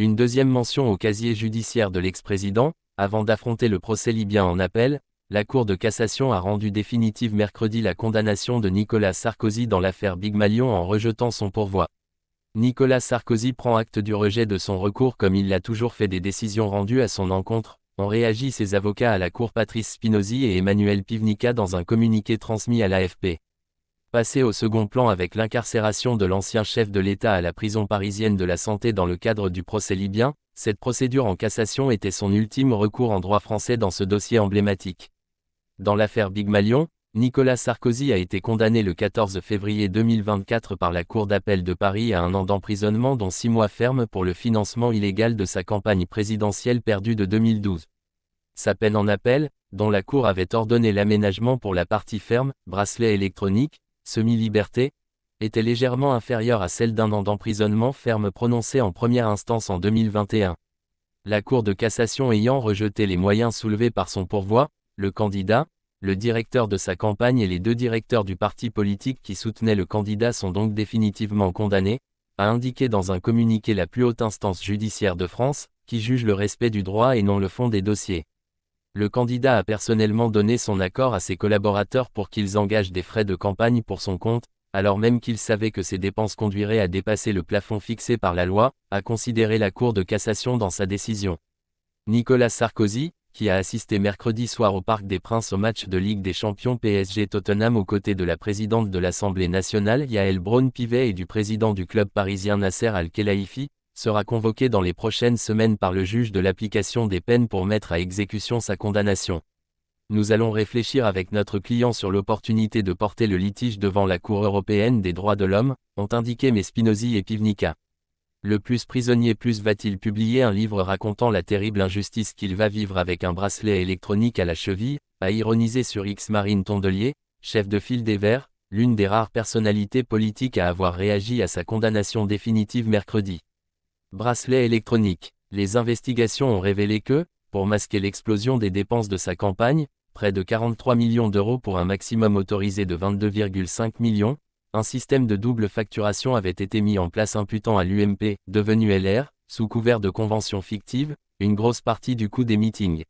Une deuxième mention au casier judiciaire de l'ex-président, avant d'affronter le procès libyen en appel, la Cour de cassation a rendu définitive mercredi la condamnation de Nicolas Sarkozy dans l'affaire Big Malion en rejetant son pourvoi. Nicolas Sarkozy prend acte du rejet de son recours comme il l'a toujours fait des décisions rendues à son encontre, ont réagi ses avocats à la Cour Patrice Spinozzi et Emmanuel Pivnica dans un communiqué transmis à l'AFP. Passé au second plan avec l'incarcération de l'ancien chef de l'État à la prison parisienne de la Santé dans le cadre du procès libyen, cette procédure en cassation était son ultime recours en droit français dans ce dossier emblématique. Dans l'affaire Big Malion, Nicolas Sarkozy a été condamné le 14 février 2024 par la Cour d'appel de Paris à 1 an d'emprisonnement dont 6 mois ferme pour le financement illégal de sa campagne présidentielle perdue de 2012. Sa peine en appel, dont la Cour avait ordonné l'aménagement pour la partie ferme, bracelet électronique, semi-liberté, était légèrement inférieure à celle d'1 an d'emprisonnement ferme prononcée en première instance en 2021. La Cour de cassation ayant rejeté les moyens soulevés par son pourvoi, le candidat, le directeur de sa campagne et les 2 directeurs du parti politique qui soutenaient le candidat sont donc définitivement condamnés, a indiqué dans un communiqué la plus haute instance judiciaire de France, qui juge le respect du droit et non le fond des dossiers. Le candidat a personnellement donné son accord à ses collaborateurs pour qu'ils engagent des frais de campagne pour son compte, alors même qu'il savait que ces dépenses conduiraient à dépasser le plafond fixé par la loi, a considéré la Cour de cassation dans sa décision. Nicolas Sarkozy, qui a assisté mercredi soir au Parc des Princes au match de Ligue des Champions PSG-Tottenham aux côtés de la présidente de l'Assemblée nationale Yael Braun-Pivet et du président du club parisien Nasser Al-Khelaifi, sera convoqué dans les prochaines semaines par le juge de l'application des peines pour mettre à exécution sa condamnation. Nous allons réfléchir avec notre client sur l'opportunité de porter le litige devant la Cour européenne des droits de l'homme, ont indiqué Spinozzi et Pivnica. Le plus prisonnier plus va-t-il publier un livre racontant la terrible injustice qu'il va vivre avec un bracelet électronique à la cheville, a ironisé sur X Marine Tondelier, chef de file des Verts, l'une des rares personnalités politiques à avoir réagi à sa condamnation définitive mercredi. Bracelet électronique. Les investigations ont révélé que, pour masquer l'explosion des dépenses de sa campagne, près de 43 millions d'euros pour un maximum autorisé de 22,5 millions, un système de double facturation avait été mis en place imputant à l'UMP, devenu LR, sous couvert de conventions fictives, une grosse partie du coût des meetings.